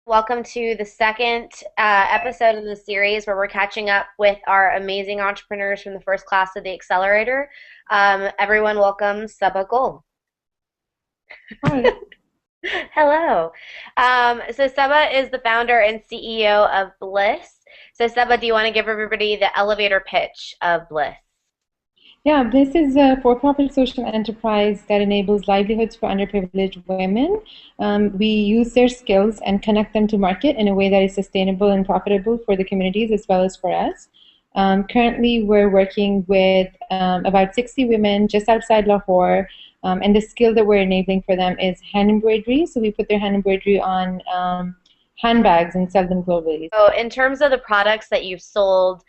Welcome to the second episode of the series where we're catching up with our amazing entrepreneurs from the first class of the accelerator. Everyone, welcome Saba Gul. Hi. Hello. So Saba is the founder and CEO of Bliss. So Saba, do you want to give everybody the elevator pitch of Bliss? Yeah, BLISS is a for-profit social enterprise that enables livelihoods for underprivileged women. We use their skills and connect them to market in a way that is sustainable and profitable for the communities as well as for us. Currently, we're working with about 60 women just outside Lahore, and the skill that we're enabling for them is hand embroidery. So we put their hand embroidery on handbags and sell them globally. So, in terms of the products that you've sold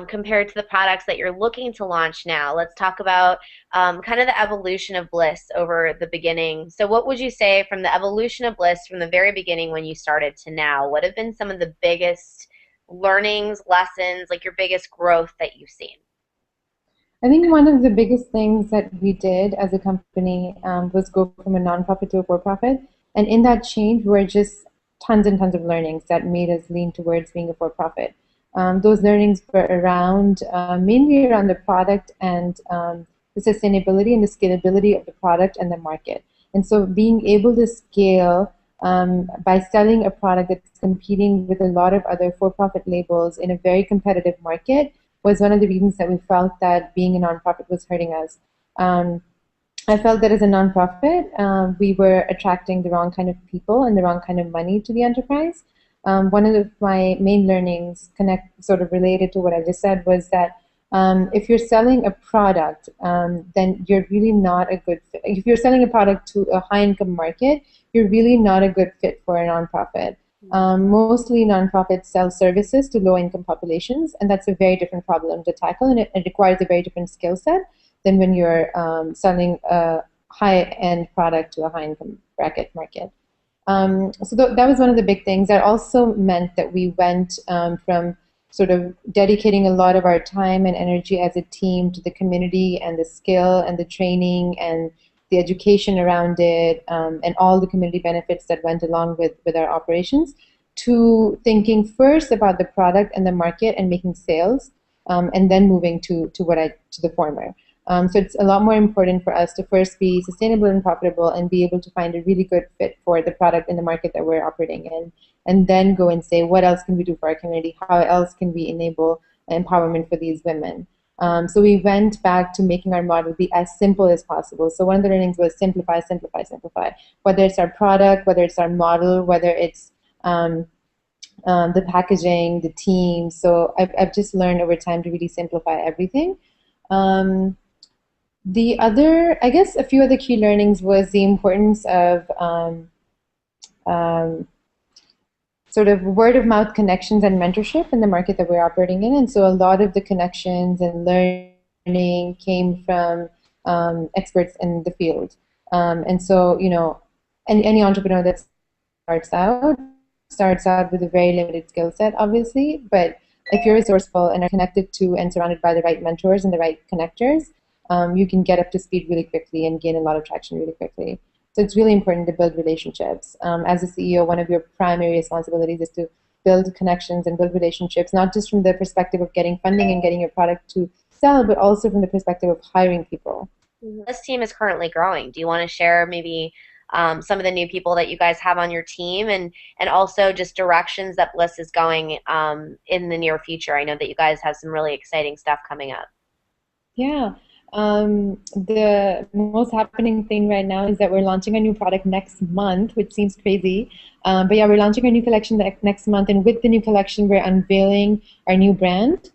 compared to the products that you're looking to launch now, let's talk about kind of the evolution of Bliss over the beginning. So, what would you say from the evolution of Bliss from the very beginning when you started to now? What have been some of the biggest learnings, lessons, like your biggest growth that you've seen? I think one of the biggest things that we did as a company was go from a nonprofit to a for-profit. And in that change were just tons and tons of learnings that made us lean towards being a for-profit. Those learnings were around mainly around the product and the sustainability and the scalability of the product and the market. And so being able to scale by selling a product that's competing with a lot of other for-profit labels in a very competitive market was one of the reasons that we felt that being a nonprofit was hurting us. Um, I felt that as a nonprofit, we were attracting the wrong kind of people and the wrong kind of money to the enterprise. One of my main learnings, connect sort of related to what I just said, was that if you're selling a product, then you're really not a good fit. If you're selling a product to a high income market, you're really not a good fit for a nonprofit. Mostly nonprofits sell services to low income populations, and that's a very different problem to tackle, and it requires a very different skill set than when you're selling a high end product to a high income bracket market. That was one of the big things. That also meant that we went from sort of dedicating a lot of our time and energy as a team to the community and the skill and the training and the education around it, and all the community benefits that went along with our operations, to thinking first about the product and the market and making sales, and then moving to the former. So it's a lot more important for us to first be sustainable and profitable and be able to find a really good fit for the product in the market that we're operating in, and then go and say, what else can we do for our community? How else can we enable empowerment for these women? So we went back to making our model be as simple as possible. So one of the learnings was simplify, simplify, simplify. Whether it's our product, whether it's our model, whether it's the packaging, the team. So I've just learned over time to really simplify everything. The other, I guess, a few other key learnings was the importance of um, sort of word of mouth connections and mentorship in the market that we're operating in. And so a lot of the connections and learning came from experts in the field. And so, any entrepreneur that starts out starts out with a very limited skill set, obviously, but if you're resourceful and are connected to and surrounded by the right mentors and the right connectors, you can get up to speed really quickly and gain a lot of traction really quickly. So it's really important to build relationships. As a CEO, one of your primary responsibilities is to build connections and build relationships, not just from the perspective of getting funding and getting your product to sell, but also from the perspective of hiring people. This team is currently growing. Do you want to share maybe some of the new people that you guys have on your team, and also just directions that Bliss is going in the near future? I know that you guys have some really exciting stuff coming up. Yeah. The most happening thing right now is that we're launching a new product next month, which seems crazy. But yeah, we're launching our new collection next month, and with the new collection, we're unveiling our new brand,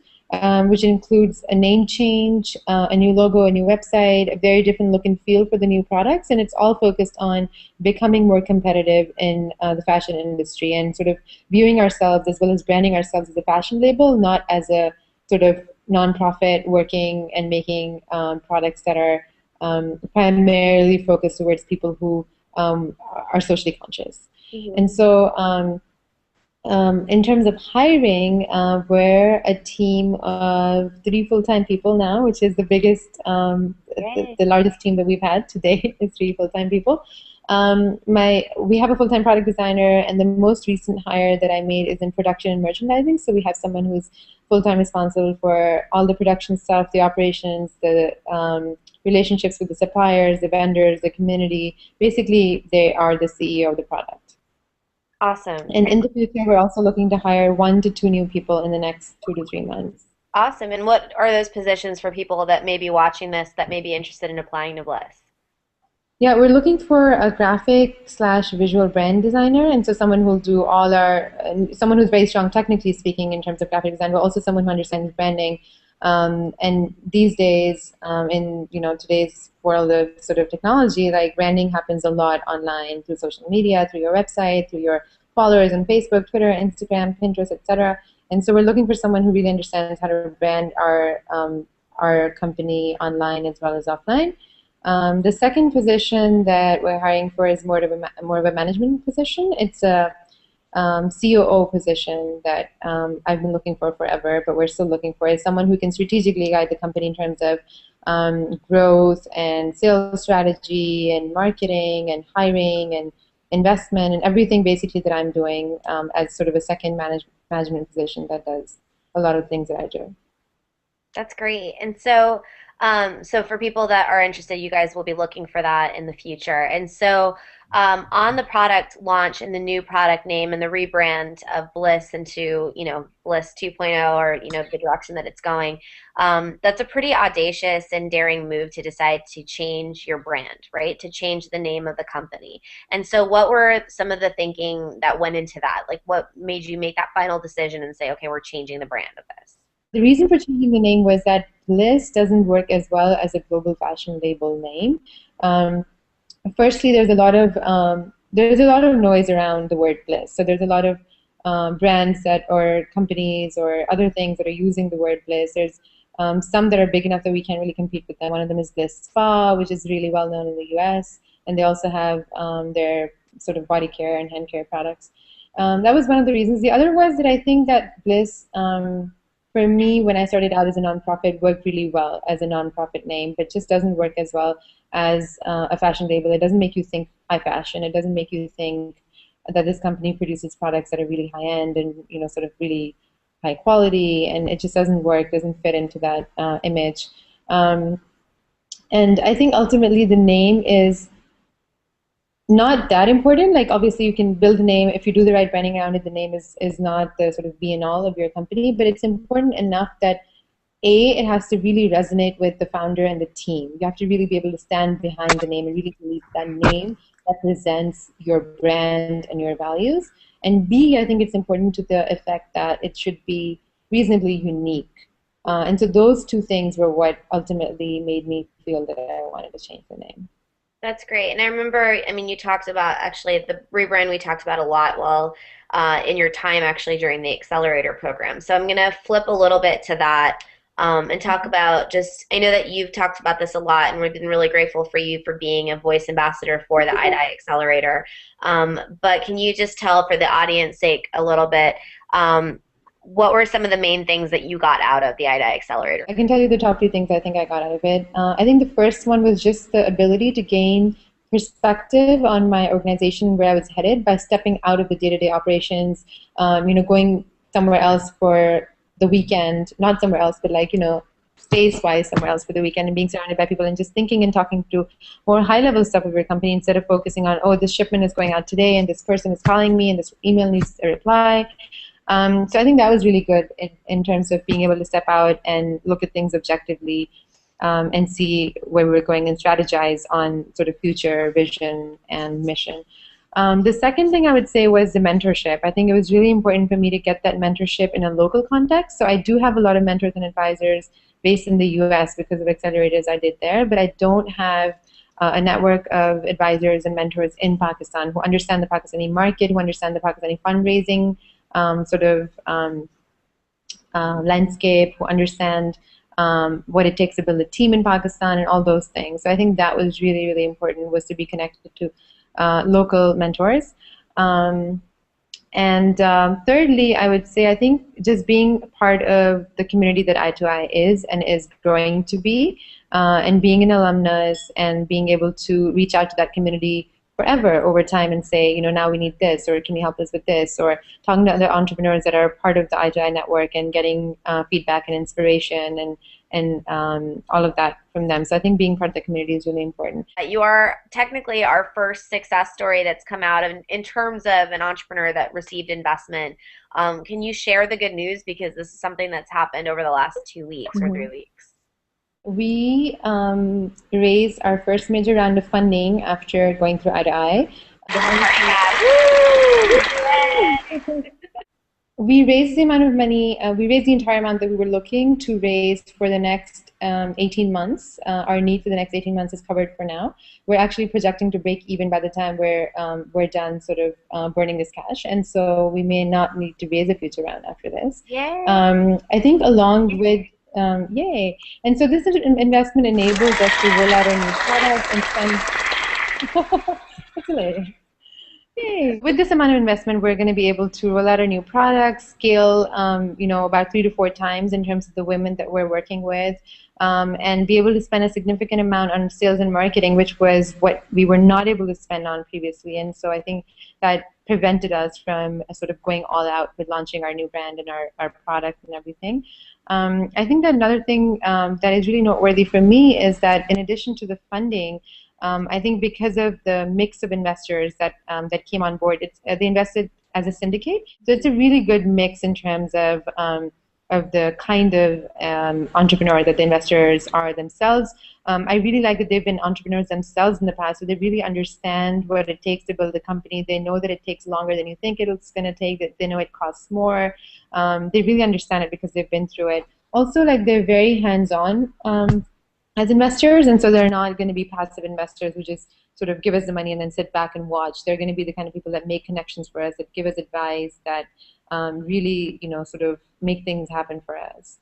which includes a name change, a new logo, a new website, a very different look and feel for the new products, and it's all focused on becoming more competitive in the fashion industry and sort of viewing ourselves as well as branding ourselves as a fashion label, not as a sort of nonprofit working and making products that are primarily focused towards people who are socially conscious. Mm-hmm. And so in terms of hiring, we're a team of 3 full-time people now, which is the biggest, the largest team that we've had today is 3 full-time people. We have a full-time product designer, and the most recent hire that I made is in production and merchandising. So we have someone who's full-time responsible for all the production stuff, the operations, the relationships with the suppliers, the vendors, the community. Basically, they are the CEO of the product. Awesome. And in the future, we're also looking to hire 1 to 2 new people in the next 2 to 3 months. Awesome. And what are those positions for people that may be watching this that may be interested in applying to Bliss? Yeah, we're looking for a graphic slash visual brand designer, and so someone who'll do all our, someone who's very strong technically speaking in terms of graphic design, but also someone who understands branding. And these days, in today's world of sort of technology, like branding happens a lot online through social media, through your website, through your followers on Facebook, Twitter, Instagram, Pinterest, etc. And so we're looking for someone who really understands how to brand our company online as well as offline. The second position that we're hiring for is more of a management position. It's a COO position that I've been looking for forever, but we're still looking for is someone who can strategically guide the company in terms of growth and sales strategy and marketing and hiring and investment and everything basically that I'm doing as sort of a second management position that does a lot of things that I do. That's great. And so, so for people that are interested, you guys will be looking for that in the future. And so, on the product launch and the new product name and the rebrand of Bliss into, Bliss 2.0 or, the direction that it's going, that's a pretty audacious and daring move to decide to change your brand, right? To change the name of the company. And so, what were some of the thinking that went into that? Like, what made you make that final decision and say, okay, we're changing the brand of this? The reason for changing the name was that Bliss doesn't work as well as a global fashion label name. Um, Firstly, there's a lot of noise around the word Bliss. So there's a lot of brands that or companies or other things that are using the word Bliss. There's some that are big enough that we can't really compete with them. One of them is Bliss Spa, which is really well known in the U.S., and they also have their sort of body care and hand care products. That was one of the reasons. The other was that I think that Bliss, for me, when I started out as a nonprofit, worked really well as a nonprofit name, but just doesn't work as well as a fashion label. It doesn't make you think high fashion. It doesn't make you think that this company produces products that are really high end and sort of really high quality, and it just doesn't work. Doesn't fit into that image. Um, and I think ultimately the name is not that important. Like obviously you can build a name if you do the right branding around it. The name is not the sort of be and all of your company, but it's important enough that it has to really resonate with the founder and the team. You have to really be able to stand behind the name and really believe that name represents your brand and your values. And B, I think it's important to the effect that it should be reasonably unique. And so those two things were what ultimately made me feel that I wanted to change the name. That's great. And I remember, I mean, you talked about actually the rebrand we talked about a lot while in your time actually during the accelerator program. So I'm going to flip a little bit to that and talk about just, I know that you've talked about this a lot and we've been really grateful for you for being a voice ambassador for the i2i Accelerator. But can you just tell for the audience sake a little bit, what were some of the main things that you got out of the i2i Accelerator? I can tell you the top 3 things I think I got out of it. I think the first one was just the ability to gain perspective on my organization, where I was headed, by stepping out of the day-to-day operations, going somewhere else for the weekend, not somewhere else, but like, space-wise somewhere else for the weekend, and being surrounded by people and just thinking and talking to more high-level stuff of your company instead of focusing on, oh, this shipment is going out today and this person is calling me and this email needs a reply. So I think that was really good in terms of being able to step out and look at things objectively and see where we're going and strategize on sort of future vision and mission. The second thing I would say was the mentorship. I think it was really important for me to get that mentorship in a local context. So I do have a lot of mentors and advisors based in the US because of accelerators I did there, but I don't have a network of advisors and mentors in Pakistan who understand the Pakistani market, who understand the Pakistani fundraising landscape, who understand what it takes to build a team in Pakistan and all those things. So I think that was really, really important, was to be connected to local mentors. And thirdly, I would say I think just being part of the community that i2i is and is growing to be, and being an alumnus and being able to reach out to that community forever over time and say, now we need this, or can you help us with this, or talking to other entrepreneurs that are part of the i2i network and getting feedback and inspiration and all of that from them. So I think being part of the community is really important. You are technically our first success story that's come out in terms of an entrepreneur that received investment. Can you share the good news? Because this is something that's happened over the last 2 weeks or Mhm. 3 weeks. We raised our first major round of funding after going through i2i. The money we raised the amount of money, we raised the entire amount that we were looking to raise for the next 18 months. Our need for the next 18 months is covered for now. We're actually projecting to break even by the time we're done sort of burning this cash. And so we may not need to raise a future round after this. Yay! I think along with, yay. And so this investment enables us to roll out our new products and spend, it's hilarious. Yay. With this amount of investment, we're going to be able to roll out our new products, scale, about 3 to 4 times in terms of the women that we're working with, and be able to spend a significant amount on sales and marketing, which was what we were not able to spend on previously. And so I think that prevented us from sort of going all out with launching our new brand and our product and everything. I think that another thing that is really noteworthy for me is that in addition to the funding, I think because of the mix of investors that came on board, they invested as a syndicate. So it's a really good mix in terms of the kind of entrepreneur that the investors are themselves. I really like that they've been entrepreneurs themselves in the past, so they really understand what it takes to build a company. They know that it takes longer than you think it's going to take, that they know it costs more. They really understand it because they've been through it. Also, like, they're very hands-on as investors, and so they're not going to be passive investors who just sort of give us the money and then sit back and watch. They're going to be the kind of people that make connections for us, that give us advice, that really, sort of make things happen for us.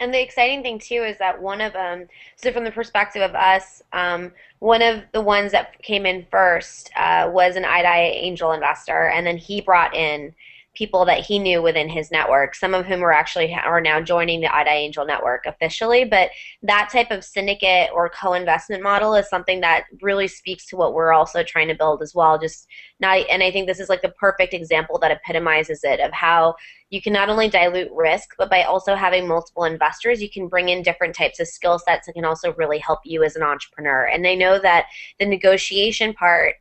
And the exciting thing too is that one of them, so from the perspective of us, one of the ones that came in first was an i2i angel investor, and then he brought in people that he knew within his network, some of whom are now joining the i2i Angel Network officially. But that type of syndicate or co-investment model is something that really speaks to what we're also trying to build as well. Just not, and I think this is like the perfect example that epitomizes it, of how you can not only dilute risk, but by also having multiple investors, you can bring in different types of skill sets that can also really help you as an entrepreneur. And I know that the negotiation part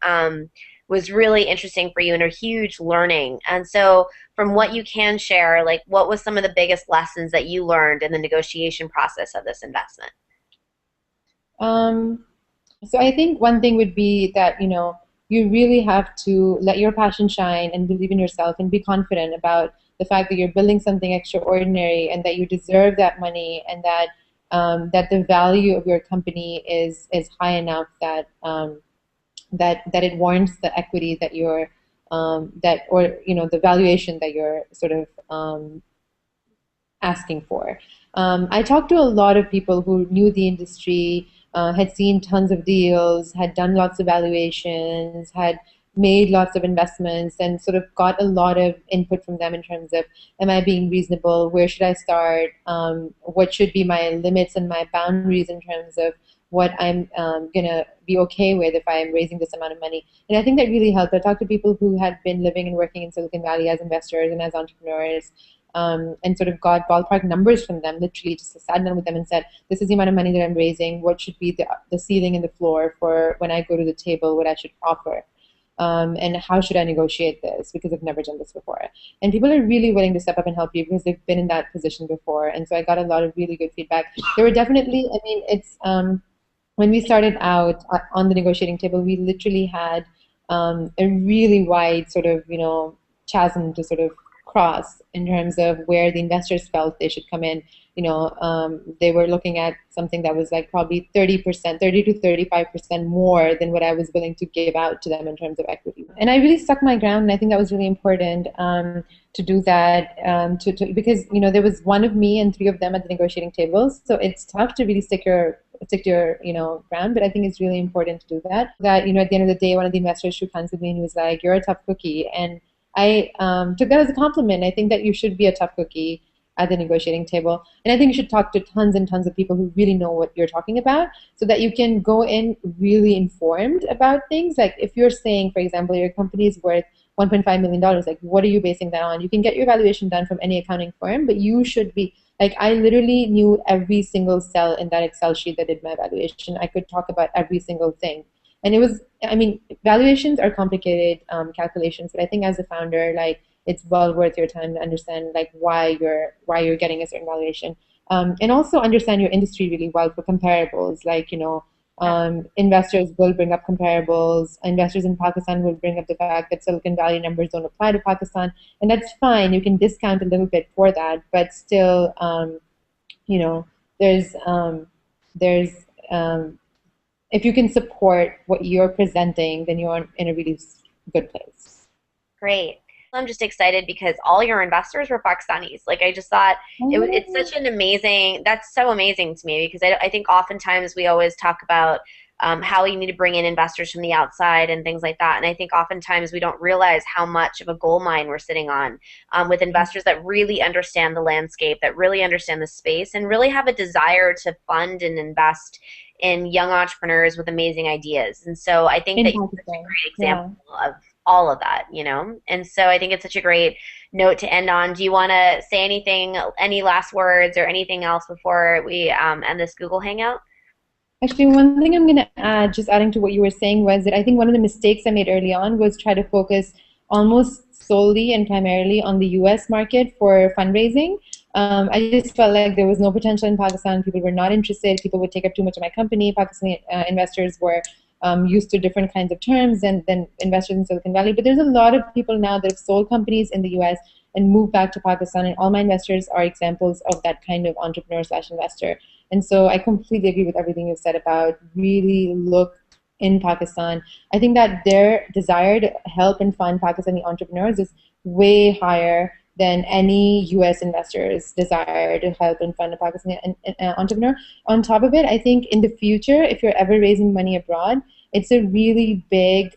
was really interesting for you and a huge learning. And so from what you can share, like, what was some of the biggest lessons that you learned in the negotiation process of this investment? Um, so I think one thing would be that, you really have to let your passion shine and believe in yourself and be confident about the fact that you're building something extraordinary and that you deserve that money, and that the value of your company is high enough that it warrants the equity that you're the valuation that you're sort of asking for. I talked to a lot of people who knew the industry, had seen tons of deals, had done lots of valuations, had made lots of investments, and sort of got a lot of input from them in terms of, am I being reasonable? Where should I start? What should be my limits and my boundaries in terms of what I'm going to be okay with if I'm raising this amount of money. And I think that really helped. I talked to people who had been living and working in Silicon Valley as investors and as entrepreneurs, and sort of got ballpark numbers from them, literally just sat down with them and said, this is the amount of money that I'm raising, what should be the ceiling and the floor for when I go to the table, what I should offer. And how should I negotiate this, because I've never done this before. And people are really willing to step up and help you because they've been in that position before. And so I got a lot of really good feedback. There were definitely, I mean, it's when we started out on the negotiating table, we literally had a really wide sort of, chasm to sort of cross in terms of where the investors felt they should come in. They were looking at something that was like probably 30%, 30 to 35% more than what I was willing to give out to them in terms of equity. And I really stuck my ground, and I think that was really important to do that, because there was one of me and three of them at the negotiating tables, so it's tough to really stick your ground, but I think it's really important to do that. At the end of the day, one of the investors shook hands with me and he was like, "You're a tough cookie," and I took that as a compliment. I think that you should be a tough cookie. at the negotiating table. And I think you should talk to tons and tons of people who really know what you're talking about so that you can go in really informed about things. Like if you're saying, for example, your company is worth $1.5 million, like what are you basing that on? You can get your valuation done from any accounting firm, but you should be like, I literally knew every single cell in that Excel sheet that did my valuation. I could talk about every single thing. And it was, I mean, valuations are complicated calculations, but I think as a founder, like it's well worth your time to understand like why you're getting a certain valuation, and also understand your industry really well for comparables. Like investors will bring up comparables. Investors in Pakistan will bring up the fact that Silicon Valley numbers don't apply to Pakistan, and that's fine. You can discount a little bit for that, but still, you know, there's there's if you can support what you're presenting, then you're in a really good place. Great. I'm just excited because all your investors were Pakistanis. Like I just thought it's Oh, such an amazing, that's so amazing to me because I think oftentimes we always talk about how you need to bring in investors from the outside and things like that. And I think oftentimes we don't realize how much of a gold mine we're sitting on with investors that really understand the landscape, that really understand the space, and really have a desire to fund and invest in young entrepreneurs with amazing ideas. And so I think in that you're such a Pakistan, great yeah. example of all of that, you know? And so I think it's such a great note to end on. Do you want to say anything, any last words or anything else before we end this Google Hangout? Actually, one thing I'm going to add, just adding to what you were saying, was that I think one of the mistakes I made early on was try to focus almost solely and primarily on the US market for fundraising. I just felt like there was no potential in Pakistan. People were not interested. People would take up too much of my company. Pakistani investors were used to different kinds of terms than investors in Silicon Valley. But there's a lot of people now that have sold companies in the US and moved back to Pakistan. And all my investors are examples of that kind of entrepreneur slash investor. And so I completely agree with everything you've said about really look in Pakistan. I think that their desire to help and fund Pakistani entrepreneurs is way higher than any US investors' desire to help and fund a Pakistani entrepreneur. On top of it, I think in the future, if you're ever raising money abroad, it's a really big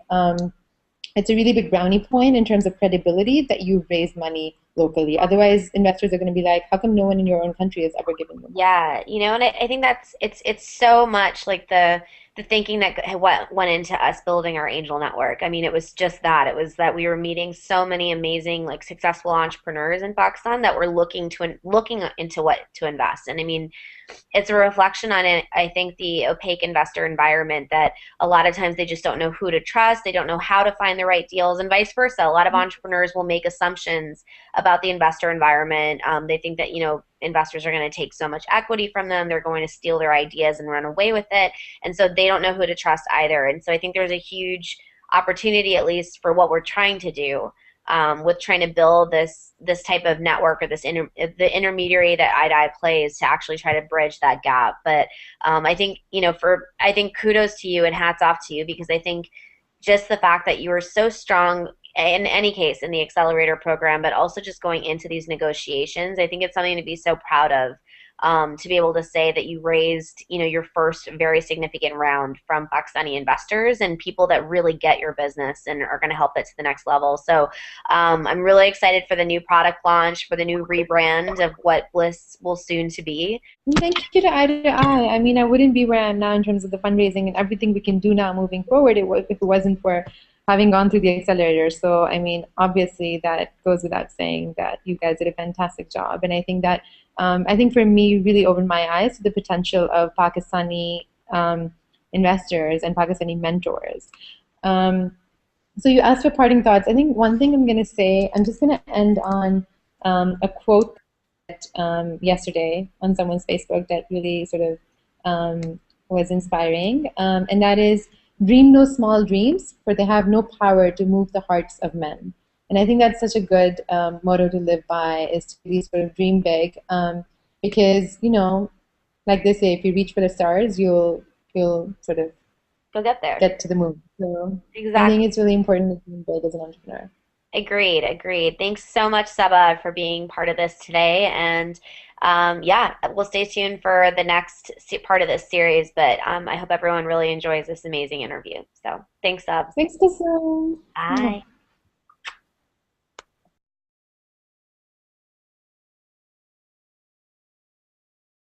it's a really big brownie point in terms of credibility that you've raised money locally. Otherwise, investors are going to be like, how come no one in your own country has ever given you money? Yeah, you know, and I think that's it's so much like the thinking that what went into us building our angel network. I mean, it was just that. It was that we were meeting so many amazing, like successful entrepreneurs in Pakistan that were looking into what to invest. And I mean, it's a reflection on it. I think the opaque investor environment that a lot of times they just don't know who to trust. They don't know how to find the right deals, and vice versa. A lot of entrepreneurs will make assumptions about the investor environment. They think that investors are going to take so much equity from them, they're going to steal their ideas and run away with it, and so they don't know who to trust either. And so I think there's a huge opportunity, at least for what we're trying to do, with trying to build this type of network or the intermediary that i2i plays to actually try to bridge that gap. But I think I think kudos to you and hats off to you because I think just the fact that you were so strong in any case in the accelerator program, but also just going into these negotiations, I think it's something to be so proud of. To be able to say that you raised, your first very significant round from Pakistani investors and people that really get your business and are going to help it to the next level. So I'm really excited for the new product launch, for the new rebrand of what Bliss will soon to be. Thank you to i2i. I mean, I wouldn't be where I am now in terms of the fundraising and everything we can do now moving forward if it wasn't for having gone through the accelerator. So, I mean, obviously that goes without saying that you guys did a fantastic job. And I think that, I think for me, really opened my eyes to the potential of Pakistani investors and Pakistani mentors. Um, so you asked for parting thoughts. I think one thing I'm going to say, I'm just going to end on a quote yesterday on someone's Facebook that really sort of was inspiring, and that is, "Dream no small dreams, for they have no power to move the hearts of men." And I think that's such a good motto to live by, is to really sort of dream big, because like they say, if you reach for the stars, you'll sort of You'll get there. get to the moon. So I think Exactly. it's really important to dream big as an entrepreneur. Agreed, agreed. Thanks so much, Saba, for being part of this today. And yeah, we'll stay tuned for the next part of this series. But I hope everyone really enjoys this amazing interview. So thanks, Subs. Thanks, Tassim. Bye.